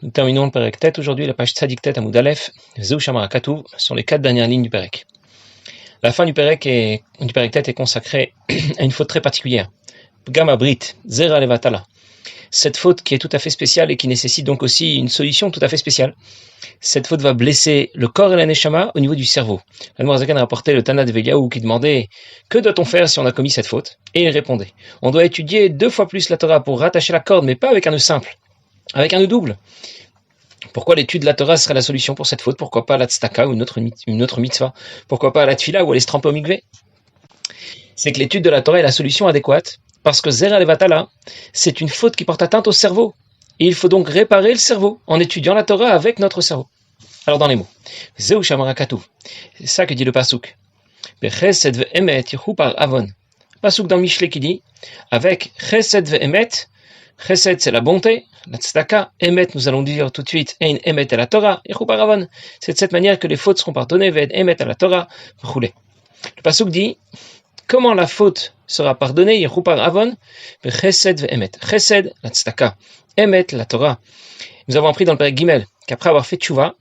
Nous terminons le Perek Tet aujourd'hui, la page Tzadik Tet Amoud Aleph, Zeu Shamara Katuv, sur les 4 dernières lignes du Perek. La fin du Perek Tet est consacrée à une faute très particulière. Pgam Brit, Zera Levatala. Cette faute qui est tout à fait spéciale et qui nécessite donc aussi une solution tout à fait spéciale. Cette faute va blesser le corps et la neshama au niveau du cerveau. L'Admour Zaken rapportait le Tana de Veliaou qui demandait « Que doit-on faire si on a commis cette faute ?» Et il répondait « On doit étudier 2 fois plus la Torah pour rattacher la corde, mais pas avec un nœud simple, avec un nœud double. » Pourquoi l'étude de la Torah serait la solution pour cette faute? Pourquoi pas la tzedaka ou une autre mitzvah? Pourquoi pas la tfila ou aller se tremper au mikvé? C'est que l'étude de la Torah est la solution adéquate, parce que Zera Levatala, c'est une faute qui porte atteinte au cerveau. Et il faut donc réparer le cerveau en étudiant la Torah avec notre cerveau. Alors dans les mots, Zeu Shamara Katuv, c'est ça que dit le Pasuk. Chesed ve'emet yichu par avon. Pasuk dans Mishlé qui dit, avec Chesed ve'emet, Chesed c'est la bonté, la tzedaka, emet nous allons dire tout de suite, ein emet à la Torah, yichu par avon. C'est de cette manière que les fautes seront pardonnées, ve'en emet à la Torah, roulé. Le Pasuk dit, comment la faute sera pardonnée, yichu par avon, Chesed ve'emet. Chesed, la tzedaka. Emet, la Torah. Nous avons appris dans le Perek Gimel qu'après avoir fait tchouva,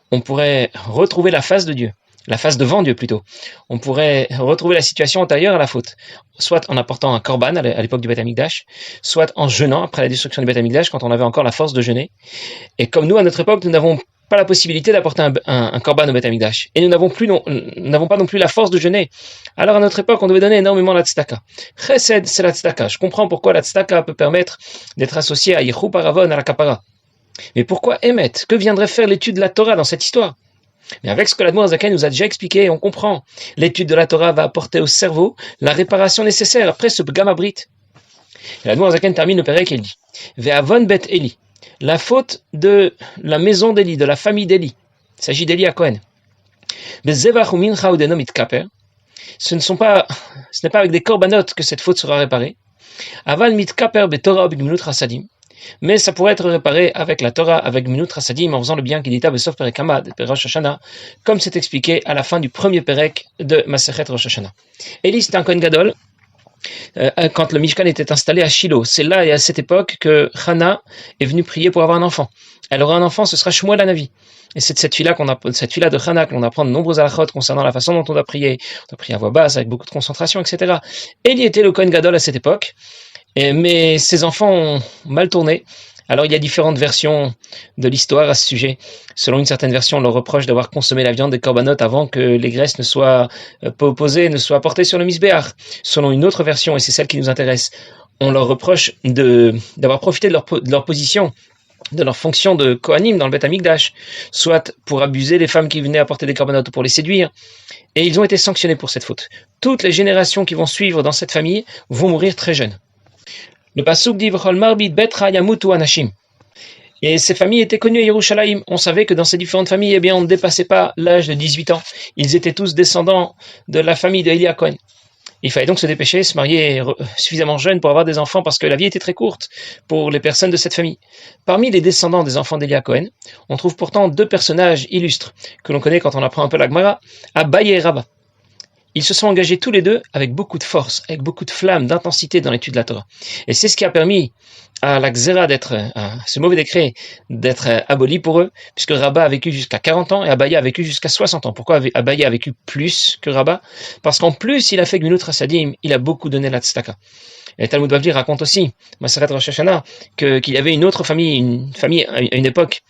on pourrait retrouver la face de Dieu, la face devant Dieu plutôt. On pourrait retrouver la situation antérieure à la faute, soit en apportant un korban à l'époque du Beth Amikdash, soit en jeûnant après la destruction du Beth Amikdash quand on avait encore la force de jeûner. Et comme nous, à notre époque, nous n'avons pas la possibilité d'apporter un korban au Beth Amikdash. Et nous n'avons pas non plus la force de jeûner. Alors à notre époque, on devait donner énormément la tzedaka. Chesed, c'est la tzedaka. Je comprends pourquoi la tzedaka peut permettre d'être associée à Yichu Paravon, à la Kapara. Mais pourquoi Emet? Que viendrait faire l'étude de la Torah dans cette histoire? Mais avec ce que l'Admour Zaken nous a déjà expliqué, on comprend. L'étude de la Torah va apporter au cerveau la réparation nécessaire après ce Pgam Brit. L'Admour Zaken termine le Perek et dit Ve'avon bet Eli. La faute de la maison d'Eli, de la famille d'Eli. Il s'agit d'Eli à Cohen. Ce n'est pas avec des korbanot que cette faute sera réparée. Aval mitkaper betorah b'gminut rasadim. Mais ça pourrait être réparé avec la Torah, avec Gminut Rasadim, en faisant le bien qu'il dit Besof Perek Hamad, Rosh Hashanah, comme c'est expliqué à la fin du premier Perek de Masechet Rosh Hashanah. Eli, c'était un Kohen Gadol. Quand le Mishkan était installé à Shiloh, c'est là et à cette époque que Hana est venue prier pour avoir un enfant. Elle aura un enfant, ce sera Shmuel Hanavi. Et c'est de cette fille-là de Hana qu'on apprend de nombreux halachot concernant la façon dont on doit prier. On doit prier à voix basse, avec beaucoup de concentration, etc. Eli était le Kohen Gadol à cette époque, mais ses enfants ont mal tourné. Alors il y a différentes versions de l'histoire à ce sujet. Selon une certaine version, on leur reproche d'avoir consommé la viande des korbanot avant que les graisses ne soient posées, ne soient portées sur le misbéach. Selon une autre version, et c'est celle qui nous intéresse, on leur reproche d'avoir profité de leur position, de leur fonction de Kohanim dans le Beth Amikdash, soit pour abuser les femmes qui venaient apporter des korbanot ou pour les séduire. Et ils ont été sanctionnés pour cette faute. Toutes les générations qui vont suivre dans cette famille vont mourir très jeunes. Le Pasuk dit V'chol marbit betra yamutu anashim. Et ces familles étaient connues à Yerushalayim. On savait que dans ces différentes familles, eh bien, on ne dépassait pas l'âge de 18 ans. Ils étaient tous descendants de la famille de Eli Cohen. Il fallait donc se dépêcher, se marier suffisamment jeune pour avoir des enfants parce que la vie était très courte pour les personnes de cette famille. Parmi les descendants des enfants d'Eli Cohen, on trouve pourtant 2 personnages illustres que l'on connaît quand on apprend un peu la Gemara, Abaye et Rabba. Ils se sont engagés tous les deux avec beaucoup de force, avec beaucoup de flamme, d'intensité dans l'étude de la Torah. Et c'est ce qui a permis à la Xéra à ce mauvais décret d'être aboli pour eux, puisque Rabba a vécu jusqu'à 40 ans et Abaye a vécu jusqu'à 60 ans. Pourquoi Abaye a vécu plus que Rabba? Parce qu'en plus, il a fait Gminut Rasadim, il a beaucoup donné la tzedaka. Et Talmud Bavli raconte aussi, Masechet Rosh Hashanah, qu'il y avait une autre famille, une famille à une époque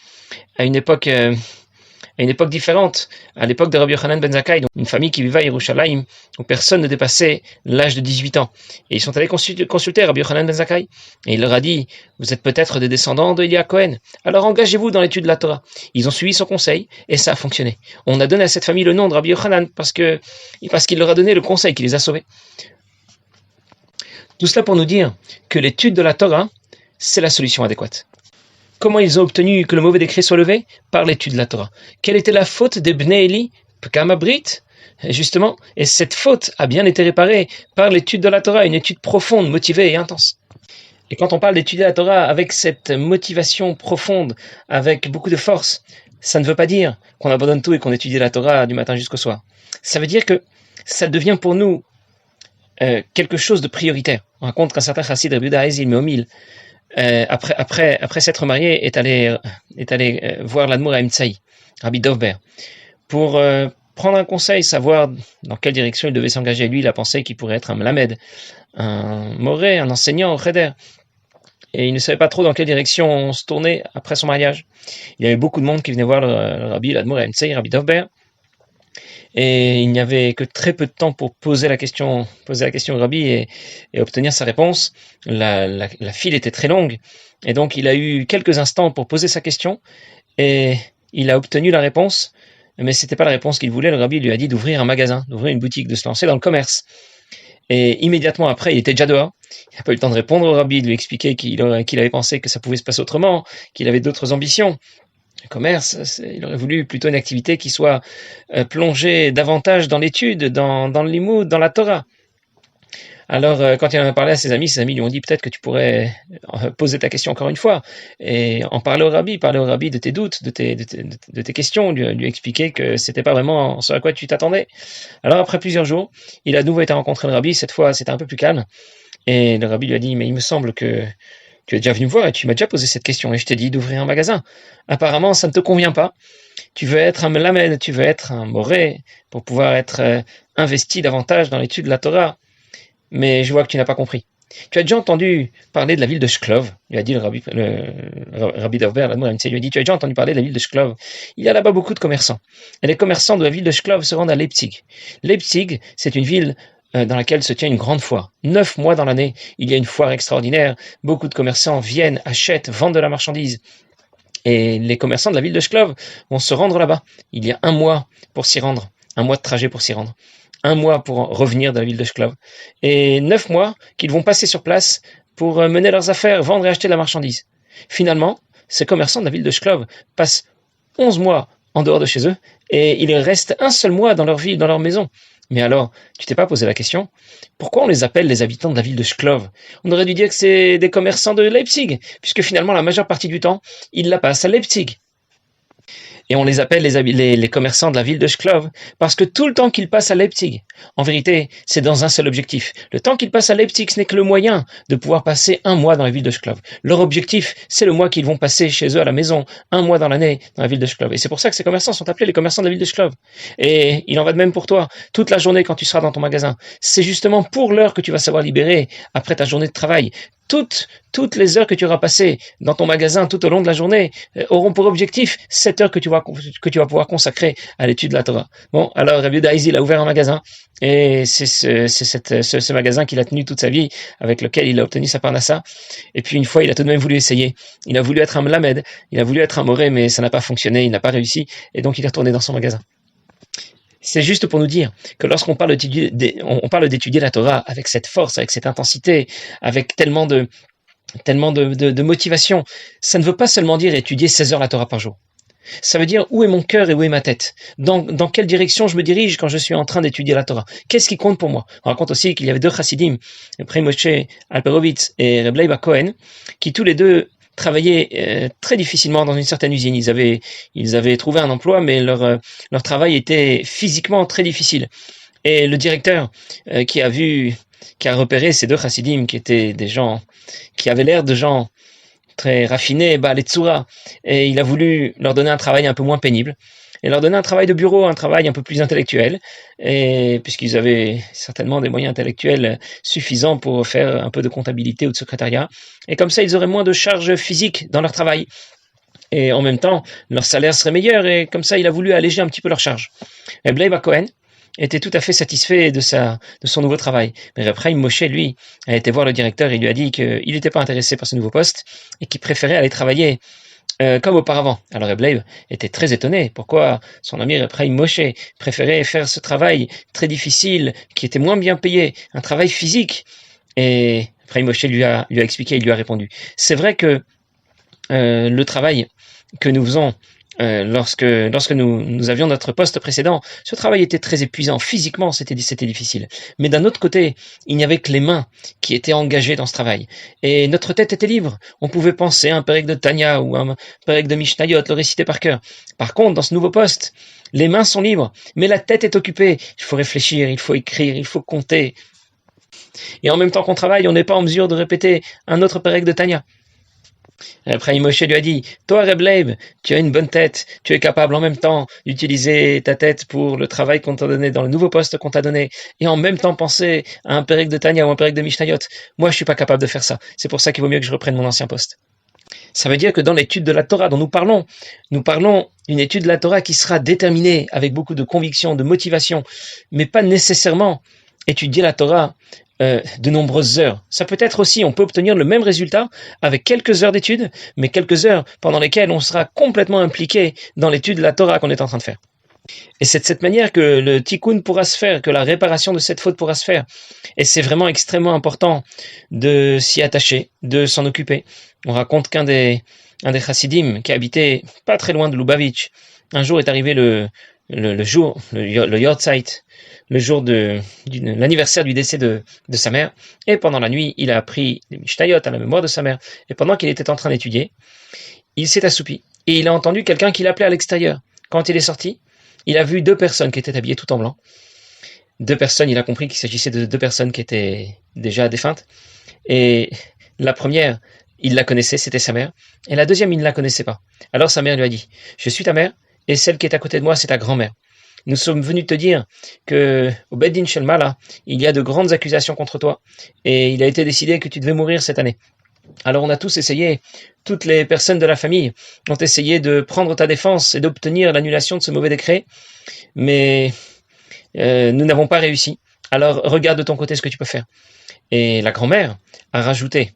différente, à l'époque de Rabbi Yochanan ben Zakkai, donc une famille qui vivait à Yerushalayim, où personne ne dépassait l'âge de 18 ans. Et ils sont allés consulter Rabbi Yochanan ben Zakkai, et il leur a dit, vous êtes peut-être des descendants de Eli Cohen, alors engagez-vous dans l'étude de la Torah. Ils ont suivi son conseil, et ça a fonctionné. On a donné à cette famille le nom de Rabbi Yochanan, parce qu'il leur a donné le conseil qui les a sauvés. Tout cela pour nous dire que l'étude de la Torah, c'est la solution adéquate. Comment ils ont obtenu que le mauvais décret soit levé? Par l'étude de la Torah. Quelle était la faute des Bnei Eli? Pgam Brit, justement. Et cette faute a bien été réparée par l'étude de la Torah, une étude profonde, motivée et intense. Et quand on parle d'étudier la Torah avec cette motivation profonde, avec beaucoup de force, ça ne veut pas dire qu'on abandonne tout et qu'on étudie la Torah du matin jusqu'au soir. Ça veut dire que ça devient pour nous quelque chose de prioritaire. On raconte qu'un certain chassid Rabbi Yehuda Haezil Meomil après s'être marié, est allé voir l'Admour Haïm-Tsaï, Rabbi Dovber, pour prendre un conseil, savoir dans quelle direction il devait s'engager. Lui, il a pensé qu'il pourrait être un melamed, un moré, un enseignant au cheder. Et il ne savait pas trop dans quelle direction se tourner après son mariage. Il y avait beaucoup de monde qui venait voir le Rabbi, l'Admour Haïm-Tsaï, Rabbi Dovber, et il n'y avait que très peu de temps pour poser la question au Rabbi et obtenir sa réponse. La file était très longue, et donc il a eu quelques instants pour poser sa question, et il a obtenu la réponse, mais c'était pas la réponse qu'il voulait. Le Rabbi lui a dit d'ouvrir un magasin, d'ouvrir une boutique, de se lancer dans le commerce. Et immédiatement après, il était déjà dehors. Il n'a pas eu le temps de répondre au Rabbi, de lui expliquer qu'il avait pensé que ça pouvait se passer autrement, qu'il avait d'autres ambitions. Le commerce, il aurait voulu plutôt une activité qui soit plongée davantage dans l'étude, dans le limoud, dans la Torah. Alors, quand il en a parlé à ses amis lui ont dit peut-être que tu pourrais poser ta question encore une fois et en parler au Rabbi de tes doutes, de tes questions, lui expliquer que c'était pas vraiment ce à quoi tu t'attendais. Alors, après plusieurs jours, il a de nouveau été rencontrer le Rabbi. Cette fois, c'était un peu plus calme. Et le Rabbi lui a dit, mais il me semble que tu es déjà venu me voir et tu m'as déjà posé cette question et je t'ai dit d'ouvrir un magasin. Apparemment, ça ne te convient pas. Tu veux être un melamed, tu veux être un moré pour pouvoir être investi davantage dans l'étude de la Torah. Mais je vois que tu n'as pas compris. Tu as déjà entendu parler de la ville de Shklov, lui a dit le Rabbi Dovber, l'Admour Haïm-Tsaï, lui a dit, tu as déjà entendu parler de la ville de Shklov. Il y a là-bas beaucoup de commerçants. Et les commerçants de la ville de Shklov se rendent à Leipzig. Leipzig, c'est une ville dans laquelle se tient une grande foire. 9 mois dans l'année, il y a une foire extraordinaire. Beaucoup de commerçants viennent, achètent, vendent de la marchandise. Et les commerçants de la ville de Shklov vont se rendre là-bas. Il y a 1 mois pour s'y rendre. 1 mois de trajet pour s'y rendre. 1 mois pour revenir de la ville de Shklov. Et 9 mois qu'ils vont passer sur place pour mener leurs affaires, vendre et acheter de la marchandise. Finalement, ces commerçants de la ville de Shklov passent 11 mois en dehors de chez eux et il reste 1 seul mois dans leur ville, dans leur maison. Mais alors, tu t'es pas posé la question, pourquoi on les appelle les habitants de la ville de Shklov? On aurait dû dire que c'est des commerçants de Leipzig, puisque finalement la majeure partie du temps, ils la passent à Leipzig. Et on les appelle les commerçants de la ville de Shklov parce que tout le temps qu'ils passent à Leipzig, en vérité, c'est dans un seul objectif. Le temps qu'ils passent à Leipzig, ce n'est que le moyen de pouvoir passer 1 mois dans la ville de Shklov. Leur objectif, c'est le mois qu'ils vont passer chez eux à la maison, 1 mois dans l'année dans la ville de Shklov. Et c'est pour ça que ces commerçants sont appelés les commerçants de la ville de Shklov. Et il en va de même pour toi. Toute la journée quand tu seras dans ton magasin, c'est justement pour l'heure que tu vas savoir libérer après ta journée de travail. Toutes les heures que tu auras passées dans ton magasin tout au long de la journée auront pour objectif cette heure que tu vas pouvoir consacrer à l'étude de la Torah. Bon, alors Rabbi Yehuda il a ouvert un magasin et c'est ce magasin qu'il a tenu toute sa vie, avec lequel il a obtenu sa parnassa. Et puis une fois, il a tout de même voulu essayer. Il a voulu être un melamed, il a voulu être un moré, mais ça n'a pas fonctionné, il n'a pas réussi, et donc il est retourné dans son magasin. C'est juste pour nous dire que lorsqu'on parle d'étudier la Torah avec cette force, avec cette intensité, avec tellement de motivation, ça ne veut pas seulement dire étudier 16 heures la Torah par jour. Ça veut dire où est mon cœur et où est ma tête. Dans quelle direction je me dirige quand je suis en train d'étudier la Torah. Qu'est-ce qui compte pour moi? On raconte aussi qu'il y avait 2 chassidim, Reb Moshe Alperovitz et Reb Leib Cohen, qui tous les deux travaillaient très difficilement dans une certaine usine. Ils avaient trouvé un emploi, mais leur travail était physiquement très difficile. Et le directeur qui a repéré ces 2 chassidim, qui étaient des gens qui avaient l'air de gens très raffinés, les tsura, et il a voulu leur donner un travail un peu moins pénible, et leur donner un travail de bureau, un travail un peu plus intellectuel, et puisqu'ils avaient certainement des moyens intellectuels suffisants pour faire un peu de comptabilité ou de secrétariat, et comme ça ils auraient moins de charges physiques dans leur travail, et en même temps leur salaire serait meilleur, et comme ça il a voulu alléger un petit peu leur charge. Et Reb Leib Cohen était tout à fait satisfait de son nouveau travail. Mais après, Moshe, lui, a été voir le directeur et lui a dit qu'il n'était pas intéressé par ce nouveau poste et qu'il préférait aller travailler comme auparavant. Alors Reb Leib était très étonné. Pourquoi son ami Reb Moshe préférait faire ce travail très difficile, qui était moins bien payé, un travail physique? Et Reb Moshe lui a expliqué, il lui a répondu. C'est vrai que le travail que nous faisons lorsque nous avions notre poste précédent, ce travail était très épuisant. Physiquement, c'était difficile. Mais d'un autre côté, il n'y avait que les mains qui étaient engagées dans ce travail. Et notre tête était libre. On pouvait penser à un pérec de Tanya ou un pérec de Mishnayot, le réciter par cœur. Par contre, dans ce nouveau poste, les mains sont libres, mais la tête est occupée. Il faut réfléchir, il faut écrire, il faut compter. Et en même temps qu'on travaille, on n'est pas en mesure de répéter un autre pérec de Tanya. Et après, Moshe lui a dit, toi, Reb Leib, tu as une bonne tête, tu es capable en même temps d'utiliser ta tête pour le travail qu'on t'a donné, dans le nouveau poste qu'on t'a donné, et en même temps penser à un Pérec de Tania ou un Pérec de Mishnayot. Moi, je suis pas capable de faire ça. C'est pour ça qu'il vaut mieux que je reprenne mon ancien poste. Ça veut dire que dans l'étude de la Torah dont nous parlons d'une étude de la Torah qui sera déterminée avec beaucoup de conviction, de motivation, mais pas nécessairement étudier la Torah de nombreuses heures. Ça peut être aussi, on peut obtenir le même résultat avec quelques heures d'études, mais quelques heures pendant lesquelles on sera complètement impliqué dans l'étude de la Torah qu'on est en train de faire. Et c'est de cette manière que le tikkun pourra se faire, que la réparation de cette faute pourra se faire. Et c'est vraiment extrêmement important de s'y attacher, de s'en occuper. On raconte qu'un des chassidim qui habitait pas très loin de Lubavitch, un jour est arrivé le Yortzeit, le jour de l'anniversaire du décès de sa mère, et pendant la nuit, il a appris les Mishnayot à la mémoire de sa mère, et pendant qu'il était en train d'étudier, il s'est assoupi, et il a entendu quelqu'un qui l'appelait à l'extérieur. Quand il est sorti, il a vu deux personnes qui étaient habillées tout en blanc. Deux personnes, il a compris qu'il s'agissait de deux personnes qui étaient déjà défuntes, et la première, il la connaissait, c'était sa mère, et la deuxième, il ne la connaissait pas. Alors sa mère lui a dit, je suis ta mère, et celle qui est à côté de moi, c'est ta grand-mère. Nous sommes venus te dire que au Beit Din Shel Mala, il y a de grandes accusations contre toi, et il a été décidé que tu devais mourir cette année. Alors on a tous essayé, toutes les personnes de la famille ont essayé de prendre ta défense et d'obtenir l'annulation de ce mauvais décret, mais nous n'avons pas réussi. Alors regarde de ton côté ce que tu peux faire. Et la grand-mère a rajouté,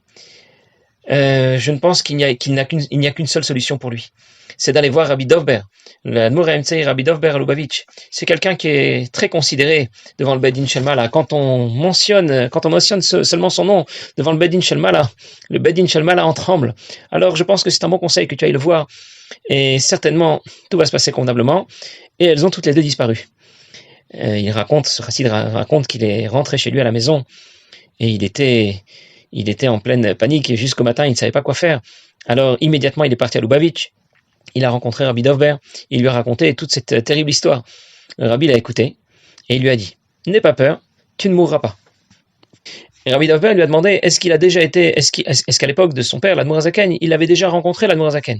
je ne pense qu'il n'y a qu'une seule solution pour lui. C'est d'aller voir Rabbi Dovber, l'Admour HaEmtsei Rabbi Dovber à Lubavitch. C'est quelqu'un qui est très considéré devant le Beit Din Shel Mala. Quand on mentionne seulement son nom devant le Beit Din Shel Mala en tremble. Alors je pense que c'est un bon conseil que tu ailles le voir. Et certainement, tout va se passer convenablement. Et elles ont toutes les deux disparu. Ce chassid raconte qu'il est rentré chez lui à la maison et il était en pleine panique et jusqu'au matin, il ne savait pas quoi faire. Alors, immédiatement, il est parti à Lubavitch. Il a rencontré Rabbi Dovber. Il lui a raconté toute cette terrible histoire. Le Rabbi l'a écouté et il lui a dit, n'aie pas peur, tu ne mourras pas. Et Rabbi Dovber lui a demandé, est-ce qu'à l'époque de son père, l'Admour HaZaken, il avait déjà rencontré l'Admour HaZaken?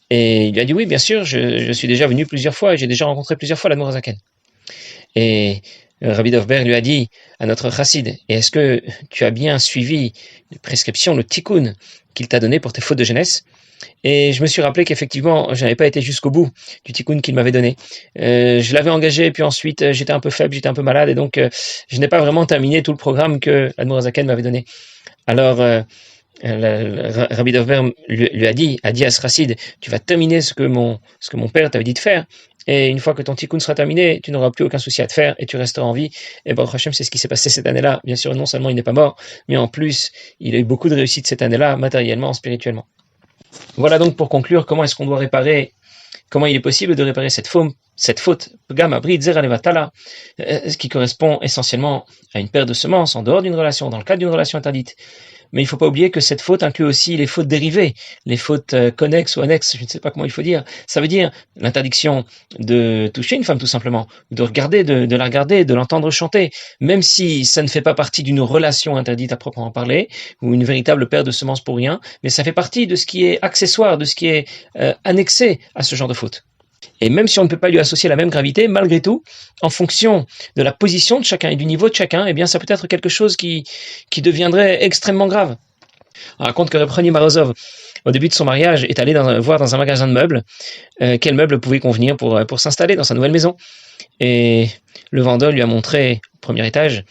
Et il lui a dit, oui, bien sûr, je suis déjà venu plusieurs fois et j'ai déjà rencontré plusieurs fois l'Admour HaZaken. Et Rabbi Dovber lui a dit à notre chassid, et est-ce que tu as bien suivi les prescriptions, le tikkun qu'il t'a donné pour tes fautes de jeunesse? Et je me suis rappelé qu'effectivement, je n'avais pas été jusqu'au bout du tikkun qu'il m'avait donné. Je l'avais engagé, puis ensuite, j'étais un peu faible, j'étais un peu malade, et donc je n'ai pas vraiment terminé tout le programme que l'Admour HaZaken m'avait donné. Alors, Rabbi Dovber lui a dit à ce chassid, tu vas terminer ce que mon père t'avait dit de faire, et une fois que ton tikkun sera terminé, tu n'auras plus aucun souci à te faire et tu resteras en vie. Et Baruch Hashem, c'est ce qui s'est passé cette année-là. Bien sûr, non seulement il n'est pas mort, mais en plus, il a eu beaucoup de réussite cette année-là, matériellement, spirituellement. Voilà donc pour conclure comment est-ce qu'on doit réparer, comment il est possible de réparer cette faute, Pgam Abrit Zera Levatala, ce qui correspond essentiellement à une paire de semences en dehors d'une relation, dans le cadre d'une relation interdite. Mais il ne faut pas oublier que cette faute inclut aussi les fautes dérivées, les fautes connexes ou annexes, je ne sais pas comment il faut dire. Ça veut dire l'interdiction de toucher une femme tout simplement, de regarder, de la regarder, de l'entendre chanter, même si ça ne fait pas partie d'une relation interdite à proprement parler, ou une véritable paire de semences pour rien, mais ça fait partie de ce qui est accessoire, de ce qui est annexé à ce genre de faute. Et même si on ne peut pas lui associer la même gravité, malgré tout, en fonction de la position de chacun et du niveau de chacun, eh bien, ça peut être quelque chose qui deviendrait extrêmement grave. On raconte que Reb Choni Marozov, au début de son mariage, est allé voir dans un magasin de meubles quels meubles pouvaient convenir pour s'installer dans sa nouvelle maison. Et le vendeur lui a montré, au premier étage,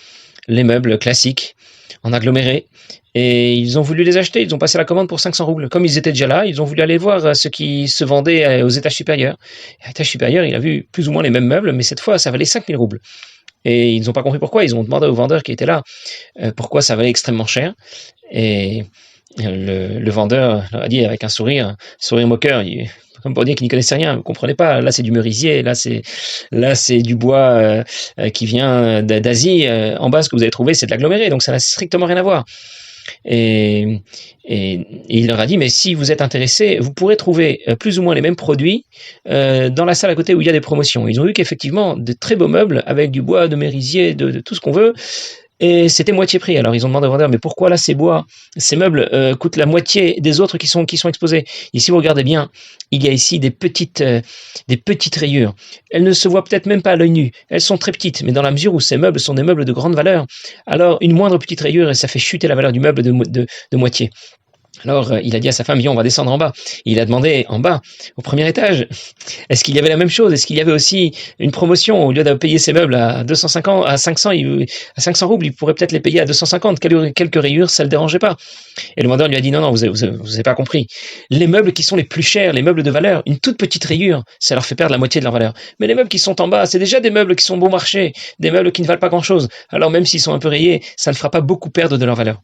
les meubles classiques, en aggloméré, et ils ont voulu les acheter, ils ont passé la commande pour 500 roubles. Comme ils étaient déjà là, ils ont voulu aller voir ce qui se vendait aux étages supérieurs. Et à l'étage supérieur, il a vu plus ou moins les mêmes meubles, mais cette fois, ça valait 5000 roubles. Et ils n'ont pas compris pourquoi, ils ont demandé au vendeur qui était là pourquoi ça valait extrêmement cher. Et le vendeur leur a dit avec un sourire moqueur, comme pour dire qu'il n'y connaissait rien, vous ne comprenez pas, là c'est du merisier, là c'est du bois qui vient d'Asie, en bas ce que vous avez trouvé c'est de l'aggloméré, donc ça n'a strictement rien à voir. Et il leur a dit, mais si vous êtes intéressés, vous pourrez trouver plus ou moins les mêmes produits dans la salle à côté où il y a des promotions. Ils ont vu qu'effectivement, de très beaux meubles avec du bois, de merisier, de tout ce qu'on veut, et c'était moitié prix. Alors ils ont demandé au vendeur, mais pourquoi là ces meubles coûtent la moitié des autres qui sont exposés? Ici vous regardez bien, il y a ici des petites rayures. Elles ne se voient peut-être même pas à l'œil nu, elles sont très petites, mais dans la mesure où ces meubles sont des meubles de grande valeur, alors une moindre petite rayure et ça fait chuter la valeur du meuble de moitié. Alors, il a dit à sa femme, viens, on va descendre en bas. Il a demandé en bas, au premier étage, est-ce qu'il y avait la même chose? Est-ce qu'il y avait aussi une promotion? Au lieu de payer ses meubles à 250, à 500, à 500 roubles, il pourrait peut-être les payer à 250. Quelques rayures, ça le dérangeait pas. Et le vendeur lui a dit, non, vous avez pas compris. Les meubles qui sont les plus chers, les meubles de valeur, une toute petite rayure, ça leur fait perdre la moitié de leur valeur. Mais les meubles qui sont en bas, c'est déjà des meubles qui sont bon marché, des meubles qui ne valent pas grand chose. Alors même s'ils sont un peu rayés, ça ne fera pas beaucoup perdre de leur valeur.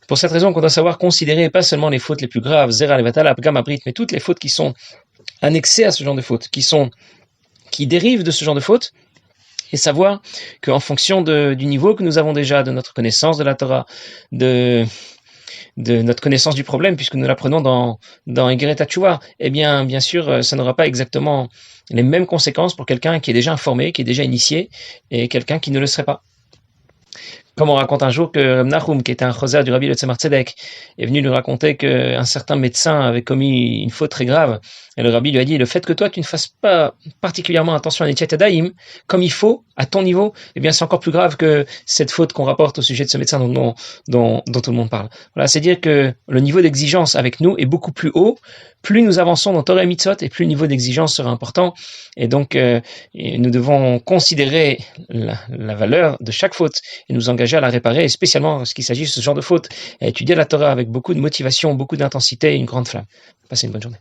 Pour cette raison qu'on doit savoir considérer pas seulement les fautes les plus graves, Zera, Levatala, Gam, Brit, mais toutes les fautes qui sont annexées à ce genre de fautes, qui dérivent de ce genre de fautes, et savoir qu'en fonction du niveau que nous avons déjà, de notre connaissance de la Torah, de notre connaissance du problème, puisque nous l'apprenons dans Egeret HaTshuva, eh bien sûr, ça n'aura pas exactement les mêmes conséquences pour quelqu'un qui est déjà informé, qui est déjà initié, et quelqu'un qui ne le serait pas. Comme on raconte un jour que Reb Nachum, qui était un choser du Rabbi de Tzemar Tzedek, est venu lui raconter qu'un certain médecin avait commis une faute très grave. Et le Rabbi lui a dit, le fait que toi, tu ne fasses pas particulièrement attention à Netiat Yadayim, comme il faut, à ton niveau, eh bien, c'est encore plus grave que cette faute qu'on rapporte au sujet de ce médecin dont tout le monde parle. Voilà, c'est dire que le niveau d'exigence avec nous est beaucoup plus haut. Plus nous avançons dans Torah et Mitzvot, et plus le niveau d'exigence sera important. Et donc, nous devons considérer la valeur de chaque faute et nous engager à la réparer, et spécialement lorsqu'il s'agit de ce genre de faute, à étudier la Torah avec beaucoup de motivation, beaucoup d'intensité et une grande flamme. Passez une bonne journée.